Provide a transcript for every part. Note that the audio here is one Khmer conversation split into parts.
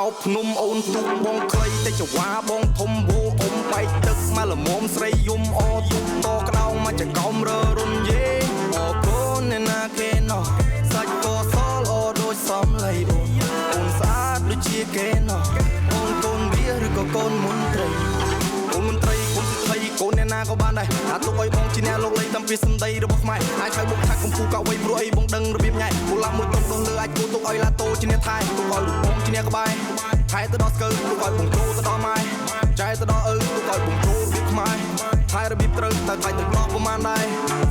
ោភ្នំអូនទូកបងខ្លីតែចវាបងធំវោអ៊ំបែកទឹកមកល្មមស្រីយំអទូកតក្តោងមកចង្កោមរើរុនយេអកូនអ្នកណាគេណោះសាច់កសលអដូចសំឡៃអូនស្អាតដូចជាគេណោះអូនកូនវាឬក៏កូនមន្ត្រីកូនមន្ត្រីកូនសិទ្ធិកូនអ្នកណាក៏បានដែរអាទុកឲ្យបងជាអ្នកលោកលេងតាំងពីសម្ដីរបស់ខ្មែរអាចហៅបុកថាកំពូកៅវៃព្រោះអីបងដឹងរបៀបញ៉ៃគូឡាមួយតុងទៅលើអាចគូទុកឲ្យឡាតូជាអ្នកថៃទុកឲ្យរូបបងជាអ្នកក្បែរថៃទៅដល់ស្កើទុកឲ្យបងគ្រូទៅដល់ម៉ែចែទៅដល់ឪទុកឲ្យបងគ្រូរបៀបខ្មែរថៃរបៀបត្រូវតែខ្លាចទឹកឡោះប្រមាណដែរ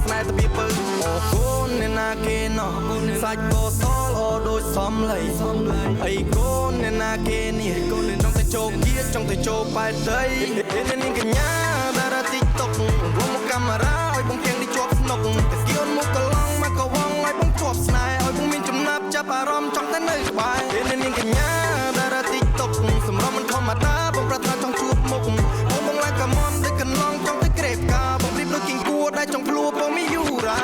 ស្នេហ៍ទៅពីពើអូកូនអ្នកណាគេណោះសាច់កសលអូដូចសំឡៃអីកូនអ្នកណាគេនេះកូនចង់ទៅចូលគៀចង់ទៅចូលបែតដីនាងកញ្ញាតារាទីតុករួមមកកាមេរ៉ាឲ្យបងទាំងនេះជាប់ស្នុកតែគៀនមុខកឡងមកកវងឲ្យបងជាប់ស្នេហ៍ឲ្យបងមានចំណាប់ចាប់អារម្មណ៍ចង់តែនៅក្បែរនាងកញ្ញាតារាទីតុកសម្រាប់មិនធម្មតាបងប្រាថ្នាចង់ជួបមុខបងឡើងកាមនដូចកន្លងចង់ទៅក្រេបការបងព្រៀបដូចគីងគួរដែលចង់ភ្លួបងមីយូរ៉ា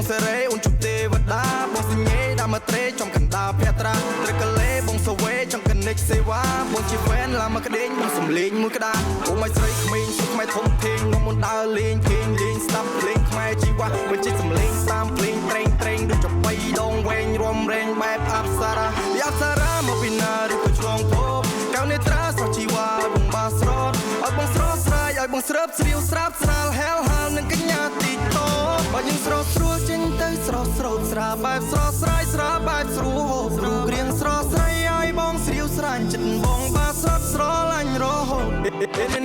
សេរីអូនជុំទេវតាបងសញ្ញេដាក់មកត្រេចំកណ្ដាលភត្រាត្រកលេបងសវេចំកនិចសេវាបងជាហ្វេនឡាមកក្ដេងបងសំលេងមួយក្តារអូនមកស្រីក្មេងសុខខ្មែរធំធេងនាំមុនដើរលេងគេងលេងស្ដាប់លេងខ្មែរជីវ៉ាបញ្ជាសំលេងតាមភ្លេងត្រេងដូចចបៃដងវែងរំរែងបែបអប្សរាមកពីណាឬក៏ឆ្លងភពកៅនេត្រាសោះជីវ៉ាបងបាស្រត់ឲ្យបងស្រស់ស្រាយឲ្យបងស្រើបស្រាវស្រាប់ស្រាលហែលហាលនឹងកញ្ញាទីតោបើយើងស្រស់ស្រួលចេញទៅស្រស់ស្រូបស្រាបែបស្រស់ស្រាយស្រាបែបស្រួលរូបរាងស្រស់ស្រាយឲ្យបងស្រាវស្រាញចិត្តបងបាស្រត់ស្រឡាញ់រហូត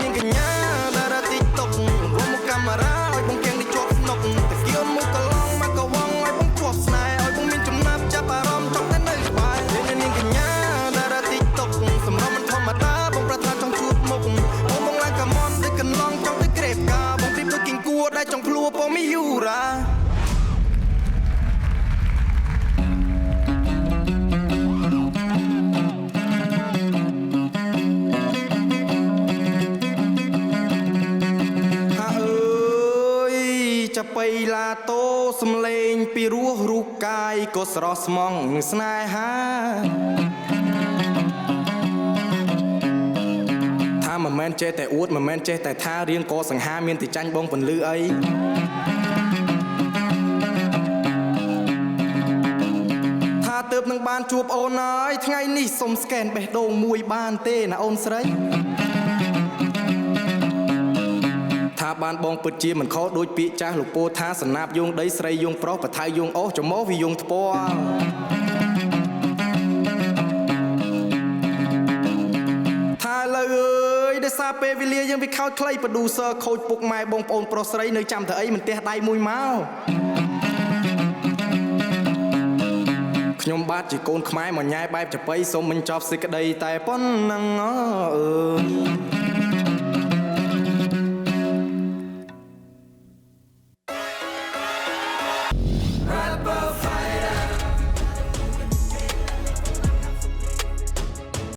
នាងកញ្ញាតារាទីតុករួមមកកាមេរ៉ាឲ្យបងទាំងនេះជាប់ស្នុកតែគៀនមុខកឡងមកកវងឲ្យបងជាប់ស្នេហ៍ឲ្យបងមានចំណាប់ចាប់អារម្មណ៍ចង់តែនៅក្បែរនាងកញ្ញាតារាទីតុកសម្រាប់មិនធម្មតាបងប្រាថ្នាចង់ជួបមុខបងឡើងកាមនដូចកន្លងចង់ទៅក្រេបការបងព្រៀបដូចគីងគួរដែលចង់ភ្លួបងមីយូរ៉ាបៃឡាតូសំលេងពីរោះរូបកាយក៏ស្រស់ស្មងស្នេហាថាមិនមែនចេះតែអួតមិនមែនចេះតែថារៀងក៏សង្ហាមានតែចាញ់បងពន្លឺអីថាទើបនឹងបានជួបអូនហើយថ្ងៃនេះសុំស្កេនបេះដូងមួយបានទេណាអូនស្រីថាបានបងពិតជាមិនខុសដូចពាក្យចាស់លោកពោថាសណាប់យងដីស្រីយងប្រុសបថៅយងអូសចំមកវាយងថ្ពាល់ថាលើអើយដោយសារពេលវេលាយើងវាខោចខ្លី producer ខូចពុកម៉ែបងប្អូនប្រុសស្រីនៅចាំទៅអីមិនទះដៃមួយមកខ្ញុំបាទជាកូនខ្មែរមកញ៉ែបែបចបៃសូមមិនចប់សេចក្តីតែប៉ុណ្ណឹងអើយ